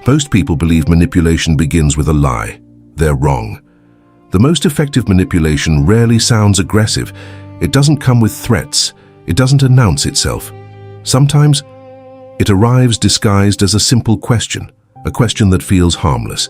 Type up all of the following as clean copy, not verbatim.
Most people believe manipulation begins with a lie. They're wrong. The most effective manipulation rarely sounds aggressive. It doesn't come with threats. It doesn't announce itself. Sometimes, it arrives disguised as a simple question, a question that feels harmless,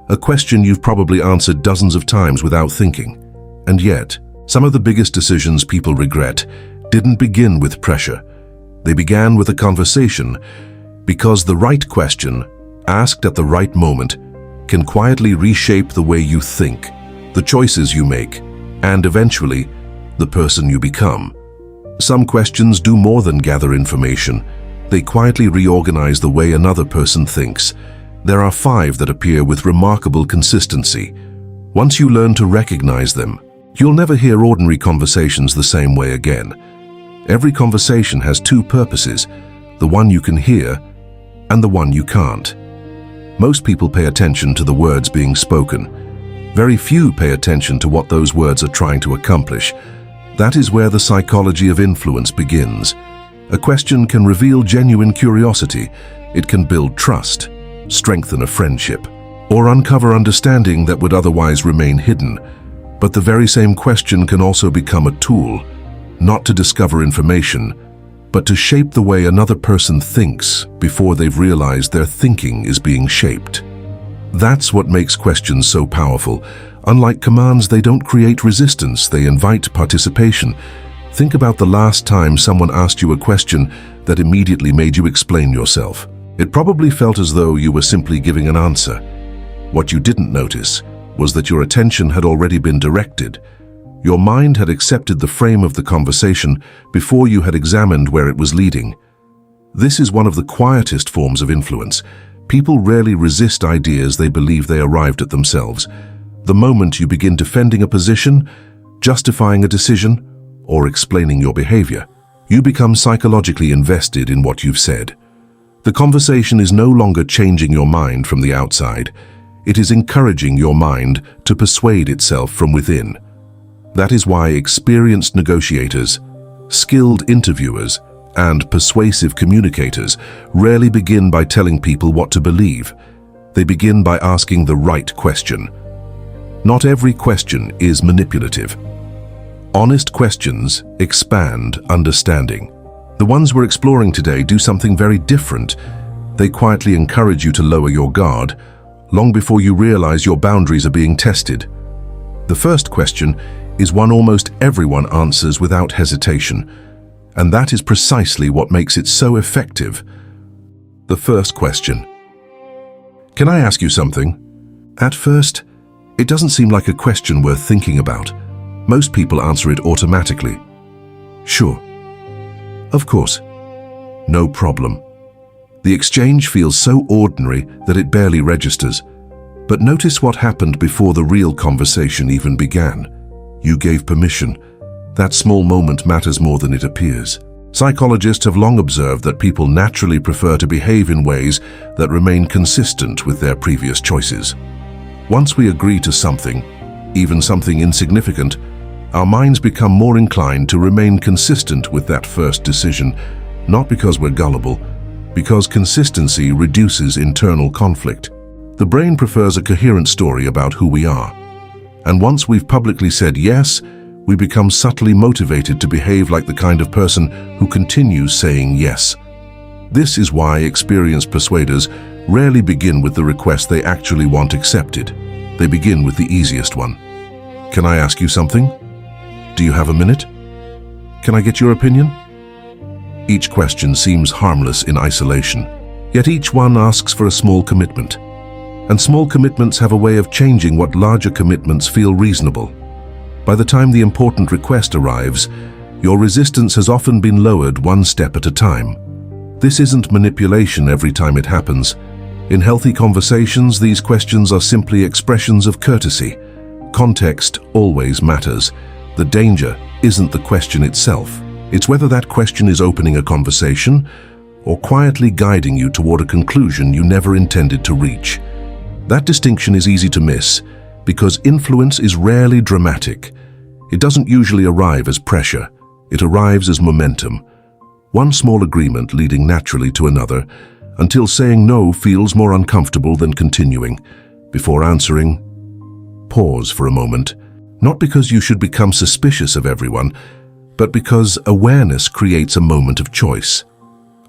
a question you've probably answered dozens of times without thinking. And yet, some of the biggest decisions people regret didn't begin with pressure. They began with a conversation, because the right question, asked at the right moment, can quietly reshape the way you think, the choices you make, and eventually, the person you become. Some questions do more than gather information. They quietly reorganize the way another person thinks. There are 5 that appear with remarkable consistency. Once you learn to recognize them, you'll never hear ordinary conversations the same way again. Every conversation has 2 purposes, the one you can hear and the one you can't. Most people pay attention to the words being spoken. Very few pay attention to what those words are trying to accomplish. That is where the psychology of influence begins. A question can reveal genuine curiosity. It can build trust, strengthen a friendship, or uncover understanding that would otherwise remain hidden. But the very same question can also become a tool, not to discover information, but to shape the way another person thinks before they've realized their thinking is being shaped. That's what makes questions so powerful. Unlike commands, they don't create resistance, they invite participation. Think about the last time someone asked you a question that immediately made you explain yourself. It probably felt as though you were simply giving an answer. What you didn't notice was that your attention had already been directed. Your mind had accepted the frame of the conversation before you had examined where it was leading. This is one of the quietest forms of influence. People rarely resist ideas they believe they arrived at themselves. The moment you begin defending a position, justifying a decision, or explaining your behavior, you become psychologically invested in what you've said. The conversation is no longer changing your mind from the outside. It is encouraging your mind to persuade itself from within. That is why experienced negotiators, skilled interviewers, and persuasive communicators rarely begin by telling people what to believe. They begin by asking the right question. Not every question is manipulative. Honest questions expand understanding. The ones we're exploring today do something very different. They quietly encourage you to lower your guard, long before you realize your boundaries are being tested. The first question is one almost everyone answers without hesitation, and that is precisely what makes it so effective. The first question: can I ask you something? At first, it doesn't seem like a question worth thinking about. Most people answer it automatically. Sure. Of course. No problem. The exchange feels so ordinary that it barely registers. But notice what happened before the real conversation even began. You gave permission. That small moment matters more than it appears. Psychologists have long observed that people naturally prefer to behave in ways that remain consistent with their previous choices. Once we agree to something, even something insignificant, our minds become more inclined to remain consistent with that first decision, not because we're gullible, because consistency reduces internal conflict. The brain prefers a coherent story about who we are. And once we've publicly said yes, we become subtly motivated to behave like the kind of person who continues saying yes. This is why experienced persuaders rarely begin with the request they actually want accepted. They begin with the easiest one. Can I ask you something? Do you have a minute? Can I get your opinion? Each question seems harmless in isolation, yet each one asks for a small commitment. And small commitments have a way of changing what larger commitments feel reasonable. By the time the important request arrives, your resistance has often been lowered one step at a time. This isn't manipulation every time it happens. In healthy conversations, these questions are simply expressions of courtesy. Context always matters. The danger isn't the question itself. It's whether that question is opening a conversation or quietly guiding you toward a conclusion you never intended to reach. That distinction is easy to miss because influence is rarely dramatic. It doesn't usually arrive as pressure. It arrives as momentum. One small agreement leading naturally to another, until saying no feels more uncomfortable than continuing. Before answering, pause for a moment, not because you should become suspicious of everyone, but because awareness creates a moment of choice.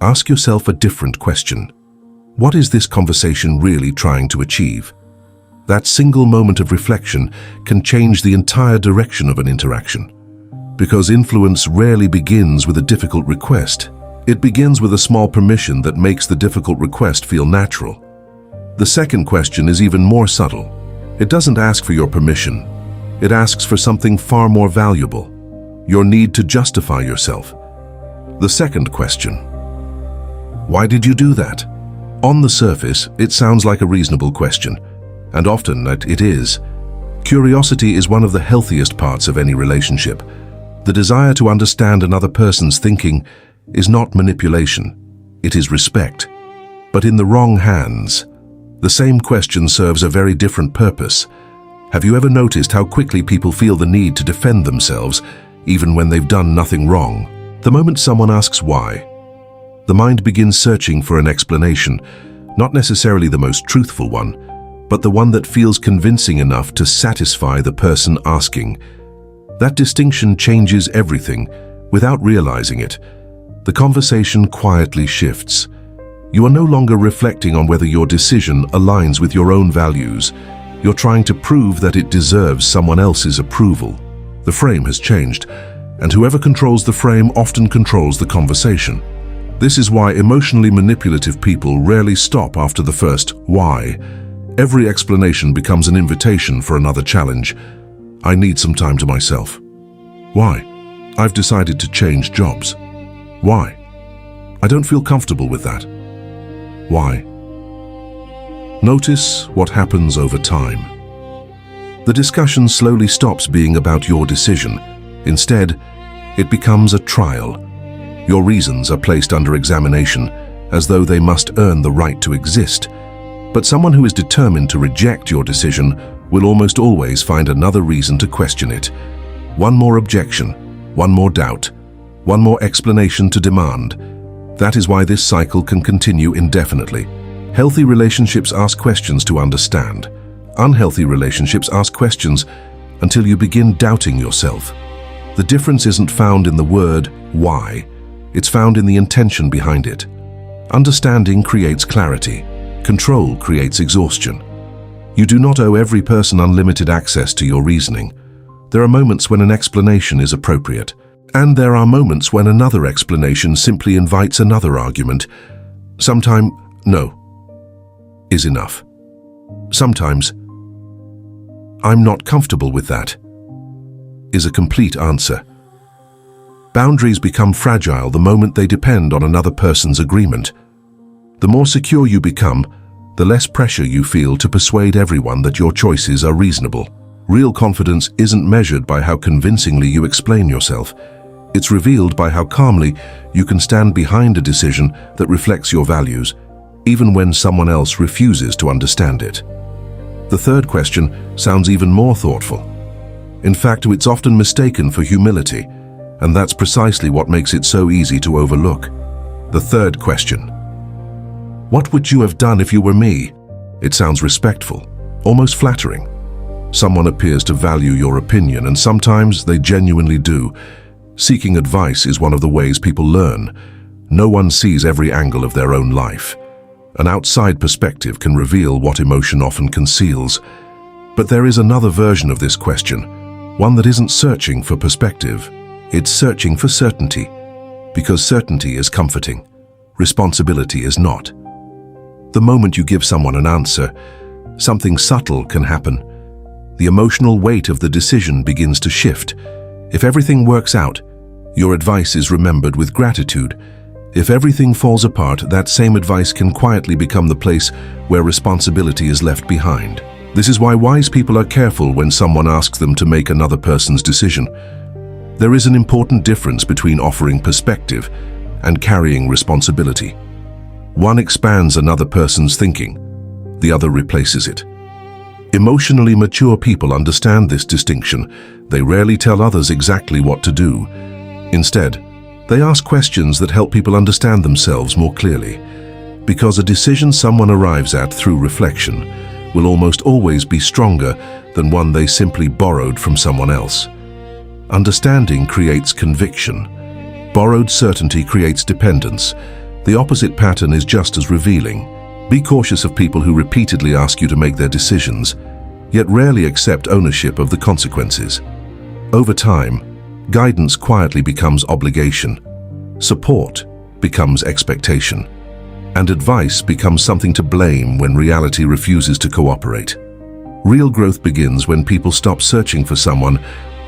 Ask yourself a different question. What is this conversation really trying to achieve? That single moment of reflection can change the entire direction of an interaction. Because influence rarely begins with a difficult request. It begins with a small permission that makes the difficult request feel natural. The second question is even more subtle. It doesn't ask for your permission. It asks for something far more valuable: your need to justify yourself. The second question: why did you do that? On the surface, it sounds like a reasonable question, and often it is. Curiosity is one of the healthiest parts of any relationship. The desire to understand another person's thinking is not manipulation, it is respect. But in the wrong hands, the same question serves a very different purpose. Have you ever noticed how quickly people feel the need to defend themselves, even when they've done nothing wrong? The moment someone asks why, the mind begins searching for an explanation, not necessarily the most truthful one, but the one that feels convincing enough to satisfy the person asking. That distinction changes everything without realizing it. The conversation quietly shifts. You are no longer reflecting on whether your decision aligns with your own values. You're trying to prove that it deserves someone else's approval. The frame has changed, and whoever controls the frame often controls the conversation. This is why emotionally manipulative people rarely stop after the first why. Every explanation becomes an invitation for another challenge. I need some time to myself. Why? I've decided to change jobs. Why? I don't feel comfortable with that. Why? Notice what happens over time. The discussion slowly stops being about your decision. Instead, it becomes a trial. Your reasons are placed under examination, as though they must earn the right to exist. But someone who is determined to reject your decision will almost always find another reason to question it. One more objection, one more doubt, one more explanation to demand. That is why this cycle can continue indefinitely. Healthy relationships ask questions to understand. Unhealthy relationships ask questions until you begin doubting yourself. The difference isn't found in the word why, it's found in the intention behind it. Understanding creates clarity. Control creates exhaustion. You do not owe every person unlimited access to your reasoning. There are moments when an explanation is appropriate, and there are moments when another explanation simply invites another argument. Sometimes, no is enough. Sometimes, I'm not comfortable with that, is a complete answer. Boundaries become fragile the moment they depend on another person's agreement. The more secure you become, the less pressure you feel to persuade everyone that your choices are reasonable. Real confidence isn't measured by how convincingly you explain yourself. It's revealed by how calmly you can stand behind a decision that reflects your values, even when someone else refuses to understand it. The third question sounds even more thoughtful. In fact, it's often mistaken for humility, and that's precisely what makes it so easy to overlook. The third question: what would you have done if you were me? It sounds respectful, almost flattering. Someone appears to value your opinion, and sometimes they genuinely do. Seeking advice is one of the ways people learn. No one sees every angle of their own life. An outside perspective can reveal what emotion often conceals. But there is another version of this question, one that isn't searching for perspective. It's searching for certainty, because certainty is comforting. Responsibility is not. The moment you give someone an answer, something subtle can happen. The emotional weight of the decision begins to shift. If everything works out, your advice is remembered with gratitude. If everything falls apart, that same advice can quietly become the place where responsibility is left behind. This is why wise people are careful when someone asks them to make another person's decision. There is an important difference between offering perspective and carrying responsibility. One expands another person's thinking, the other replaces it. Emotionally mature people understand this distinction. They rarely tell others exactly what to do. Instead, they ask questions that help people understand themselves more clearly. Because a decision someone arrives at through reflection will almost always be stronger than one they simply borrowed from someone else. Understanding creates conviction. Borrowed certainty creates dependence. The opposite pattern is just as revealing. Be cautious of people who repeatedly ask you to make their decisions, yet rarely accept ownership of the consequences. Over time, guidance quietly becomes obligation. Support becomes expectation. And advice becomes something to blame when reality refuses to cooperate. Real growth begins when people stop searching for someone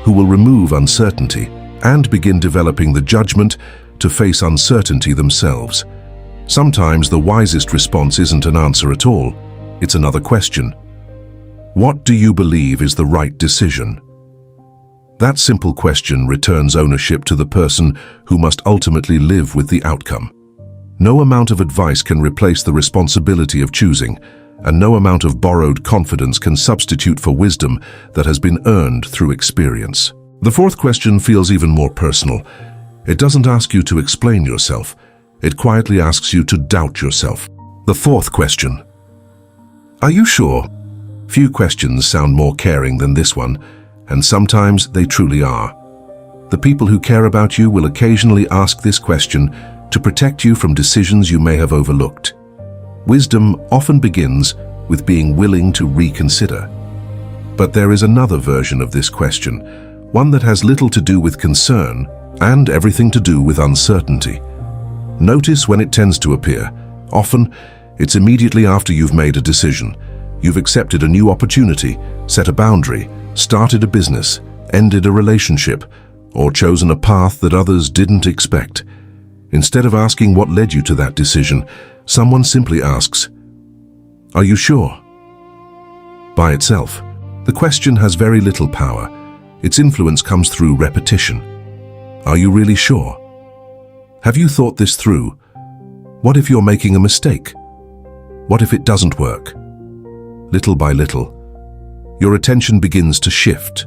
who will remove uncertainty and begin developing the judgment to face uncertainty themselves. Sometimes the wisest response isn't an answer at all, it's another question. What do you believe is the right decision? That simple question returns ownership to the person who must ultimately live with the outcome. No amount of advice can replace the responsibility of choosing, and no amount of borrowed confidence can substitute for wisdom that has been earned through experience. The fourth question feels even more personal. It doesn't ask you to explain yourself. It quietly asks you to doubt yourself. The fourth question. Are you sure? Few questions sound more caring than this one, and sometimes they truly are. The people who care about you will occasionally ask this question to protect you from decisions you may have overlooked. Wisdom often begins with being willing to reconsider. But there is another version of this question, one that has little to do with concern and everything to do with uncertainty. Notice when it tends to appear. Often, it's immediately after you've made a decision. You've accepted a new opportunity, set a boundary, started a business, ended a relationship, or chosen a path that others didn't expect. Instead of asking what led you to that decision, someone simply asks, "Are you sure?" By itself, the question has very little power. Its influence comes through repetition. Are you really sure? Have you thought this through? What if you're making a mistake? What if it doesn't work? Little by little, your attention begins to shift.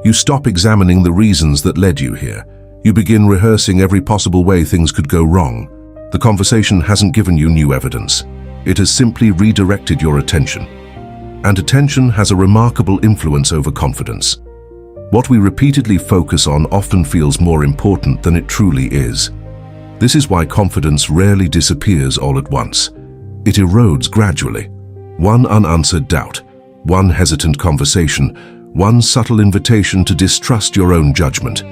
You stop examining the reasons that led you here. You begin rehearsing every possible way things could go wrong. The conversation hasn't given you new evidence. It has simply redirected your attention. And attention has a remarkable influence over confidence. What we repeatedly focus on often feels more important than it truly is. This is why confidence rarely disappears all at once. It erodes gradually. One unanswered doubt, one hesitant conversation, one subtle invitation to distrust your own judgment.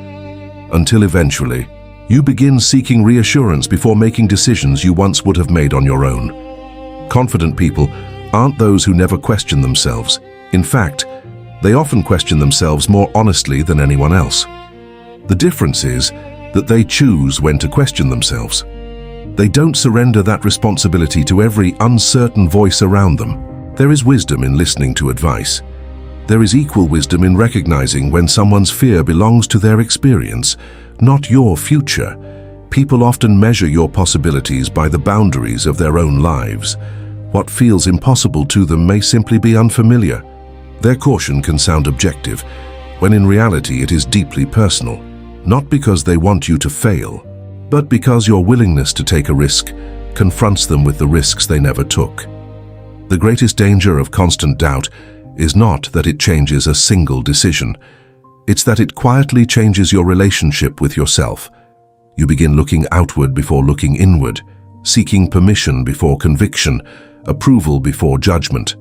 Until eventually, you begin seeking reassurance before making decisions you once would have made on your own. Confident people aren't those who never question themselves. In fact, they often question themselves more honestly than anyone else. The difference is that they choose when to question themselves. They don't surrender that responsibility to every uncertain voice around them. There is wisdom in listening to advice. There is equal wisdom in recognizing when someone's fear belongs to their experience, not your future. People often measure your possibilities by the boundaries of their own lives. What feels impossible to them may simply be unfamiliar. Their caution can sound objective, when in reality it is deeply personal, not because they want you to fail, but because your willingness to take a risk confronts them with the risks they never took. The greatest danger of constant doubt is not that it changes a single decision. It's that it quietly changes your relationship with yourself. You begin looking outward before looking inward, seeking permission before conviction, approval before judgment.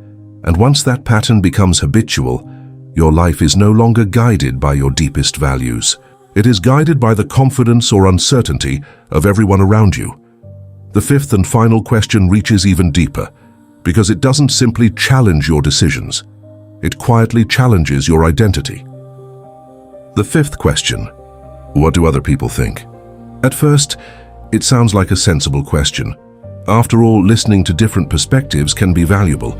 And once that pattern becomes habitual, your life is no longer guided by your deepest values. It is guided by the confidence or uncertainty of everyone around you. The fifth and final question reaches even deeper, because it doesn't simply challenge your decisions. It quietly challenges your identity. The fifth question: what do other people think? At first, it sounds like a sensible question. After all, listening to different perspectives can be valuable.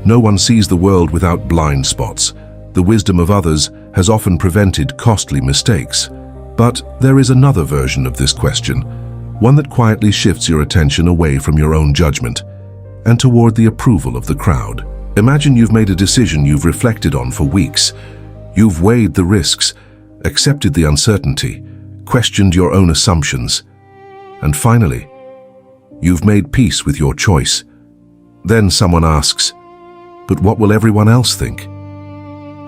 No one sees the world without blind spots. The wisdom of others has often prevented costly mistakes. But there is another version of this question, one that quietly shifts your attention away from your own judgment and toward the approval of the crowd. Imagine you've made a decision you've reflected on for weeks. You've weighed the risks, accepted the uncertainty, questioned your own assumptions, and finally, You've made peace with your choice. Then someone asks, "But what will everyone else think?"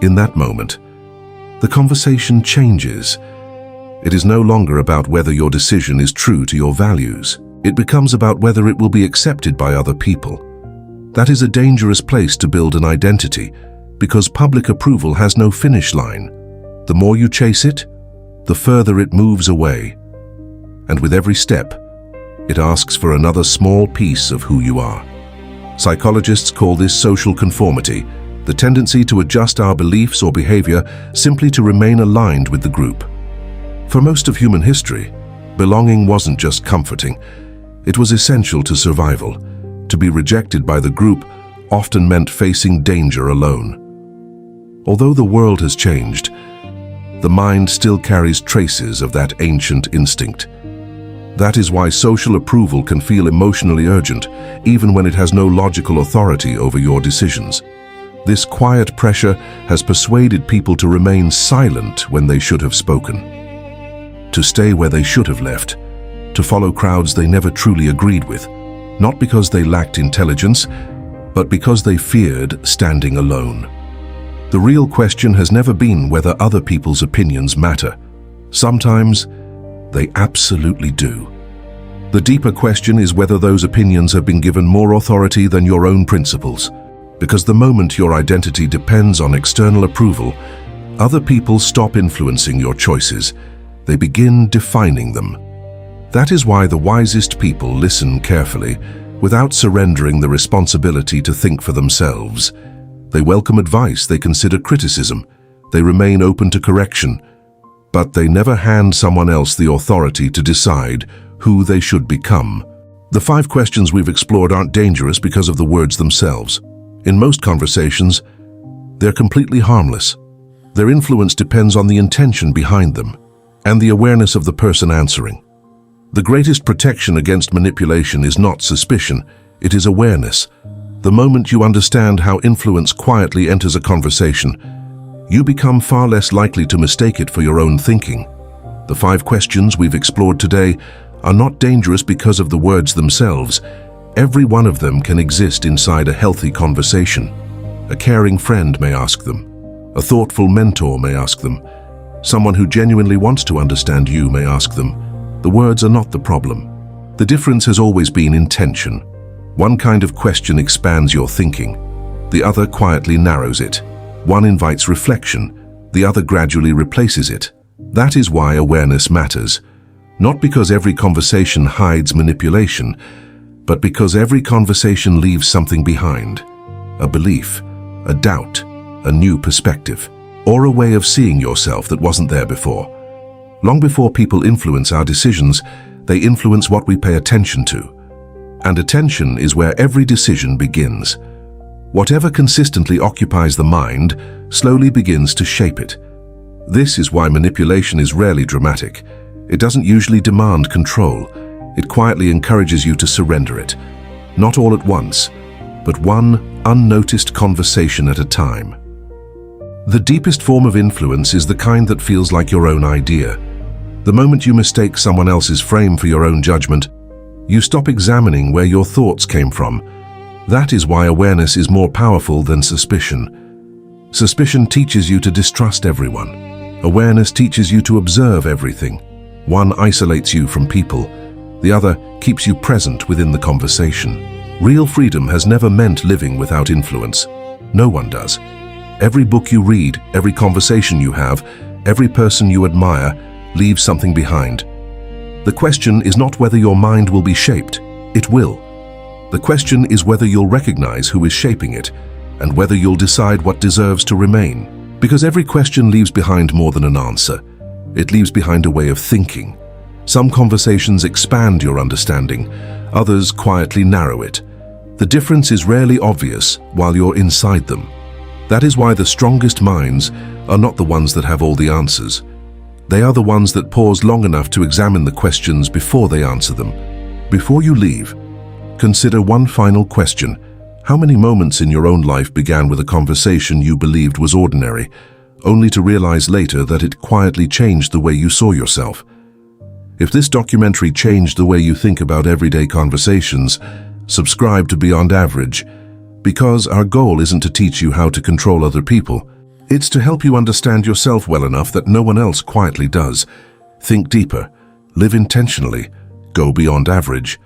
In that moment, the conversation changes. It is no longer about whether your decision is true to your values. It becomes about whether it will be accepted by other people. That is a dangerous place to build an identity, because public approval has no finish line. The more you chase it, the further it moves away. And with every step, it asks for another small piece of who you are. Psychologists call this social conformity, the tendency to adjust our beliefs or behavior simply to remain aligned with the group. For most of human history, belonging wasn't just comforting. It was essential to survival. To be rejected by the group often meant facing danger alone. Although the world has changed, the mind still carries traces of that ancient instinct. That is why social approval can feel emotionally urgent, even when it has no logical authority over your decisions. This quiet pressure has persuaded people to remain silent when they should have spoken, to stay where they should have left, to follow crowds they never truly agreed with, not because they lacked intelligence, but because they feared standing alone. The real question has never been whether other people's opinions matter. Sometimes, they absolutely do. The deeper question is whether those opinions have been given more authority than your own principles. Because the moment your identity depends on external approval, other people stop influencing your choices. They begin defining them. That is why the wisest people listen carefully, without surrendering the responsibility to think for themselves. They welcome advice, they consider criticism, they remain open to correction, but they never hand someone else the authority to decide who they should become. The 5 questions we've explored aren't dangerous because of the words themselves. In most conversations, they're completely harmless. Their influence depends on the intention behind them and the awareness of the person answering. The greatest protection against manipulation is not suspicion, it is awareness. The moment you understand how influence quietly enters a conversation, you become far less likely to mistake it for your own thinking. The 5 questions we've explored today are not dangerous because of the words themselves. Every one of them can exist inside a healthy conversation. A caring friend may ask them. A thoughtful mentor may ask them. Someone who genuinely wants to understand you may ask them. The words are not the problem. The difference has always been intention. One kind of question expands your thinking. The other quietly narrows it. One invites reflection. The other gradually replaces it. That is why awareness matters. Not because every conversation hides manipulation, but because every conversation leaves something behind. A belief, a doubt, a new perspective, or a way of seeing yourself that wasn't there before. Long before people influence our decisions, they influence what we pay attention to. And attention is where every decision begins. Whatever consistently occupies the mind slowly begins to shape it. This is why manipulation is rarely dramatic. It doesn't usually demand control. It quietly encourages you to surrender it. Not all at once, but one unnoticed conversation at a time. The deepest form of influence is the kind that feels like your own idea. The moment you mistake someone else's frame for your own judgment, you stop examining where your thoughts came from. That is why awareness is more powerful than suspicion. Suspicion teaches you to distrust everyone. Awareness teaches you to observe everything. One isolates you from people. The other keeps you present within the conversation. Real freedom has never meant living without influence. No one does. Every book you read, every conversation you have, every person you admire leaves something behind. The question is not whether your mind will be shaped. It will. The question is whether you'll recognize who is shaping it and whether you'll decide what deserves to remain. Because every question leaves behind more than an answer. It leaves behind a way of thinking. Some conversations expand your understanding, others quietly narrow it. The difference is rarely obvious while you're inside them. That is why the strongest minds are not the ones that have all the answers. They are the ones that pause long enough to examine the questions before they answer them. Before you leave, consider one final question. How many moments in your own life began with a conversation you believed was ordinary, only to realize later that it quietly changed the way you saw yourself? If this documentary changed the way you think about everyday conversations, subscribe to Beyond Average, because our goal isn't to teach you how to control other people. It's to help you understand yourself well enough that no one else quietly does. Think deeper, live intentionally, go beyond average.